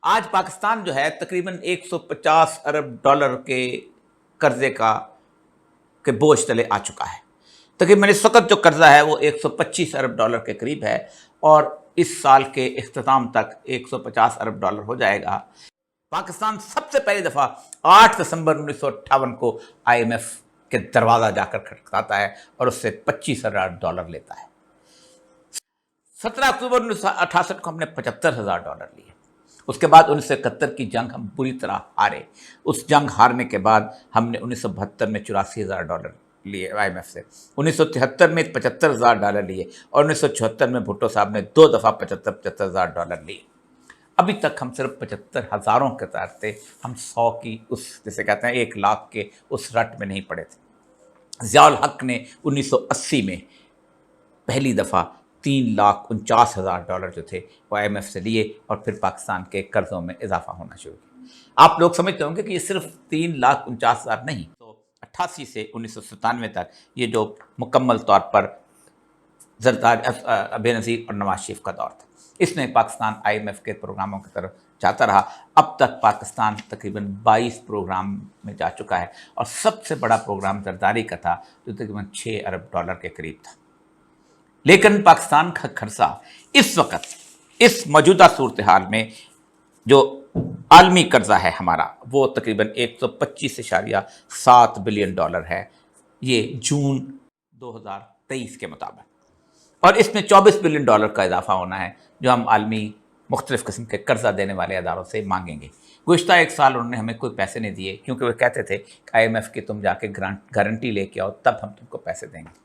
آج پاکستان جو ہے تقریباً $150 ارب کے قرضے کے بوجھ تلے آ چکا ہے۔ تقریباً اس وقت جو قرضہ ہے وہ $125 ارب کے قریب ہے، اور اس سال کے اختتام تک $150 ارب ہو جائے گا۔ پاکستان سب سے پہلی دفعہ 8 دسمبر 1958 کو IMF کے دروازہ جا کر کھٹکھٹاتا ہے اور اس سے $25,000 لیتا ہے۔ 17 اکتوبر 1968 کو ہم نے $75,000 لیے۔ اس کے بعد 1971 کی جنگ ہم بری طرح ہارے۔ اس جنگ ہارنے کے بعد ہم نے 1972 میں $84,000 لیے IMF سے، 1973 میں $75,000 لیے، اور 1974 میں بھٹو صاحب نے 2 دفعہ $75,000 لیے۔ ابھی تک ہم صرف 75,000 کے طرف تھے، ہم 100 کی اس جسے کہتے ہیں 1,00,000 کے اس رٹ میں نہیں پڑے تھے۔ ضیاء الحق نے 1980 میں پہلی دفعہ $3,49,000 جو تھے وہ IMF سے لیے، اور پھر پاکستان کے قرضوں میں اضافہ ہونا شروع کیا۔ آپ لوگ سمجھتے ہوں گے کہ یہ صرف $3,49,000 نہیں، تو 88 سے 1997 تک یہ جو مکمل طور پر بے نظیر اور نواز شریف کا دور تھا، اس میں پاکستان IMF کے پروگراموں کی طرف جاتا رہا۔ اب تک پاکستان تقریباً 22 پروگرام میں جا چکا ہے، اور سب سے بڑا پروگرام زرداری کا تھا جو تقریباً $6 ارب کے قریب تھا۔ لیکن پاکستان کا قرضہ اس وقت اس موجودہ صورتحال میں جو عالمی قرضہ ہے ہمارا، وہ تقریباً $125.7 بلین ہے، یہ جون 2023 کے مطابق، اور اس میں $24 بلین کا اضافہ ہونا ہے جو ہم عالمی مختلف قسم کے قرضہ دینے والے اداروں سے مانگیں گے۔ گزشتہ 1 سال انہوں نے ہمیں کوئی پیسے نہیں دیے، کیونکہ وہ کہتے تھے کہ IMF کے تم جا کے گارنٹی لے کے آؤ، تب ہم تم کو پیسے دیں گے۔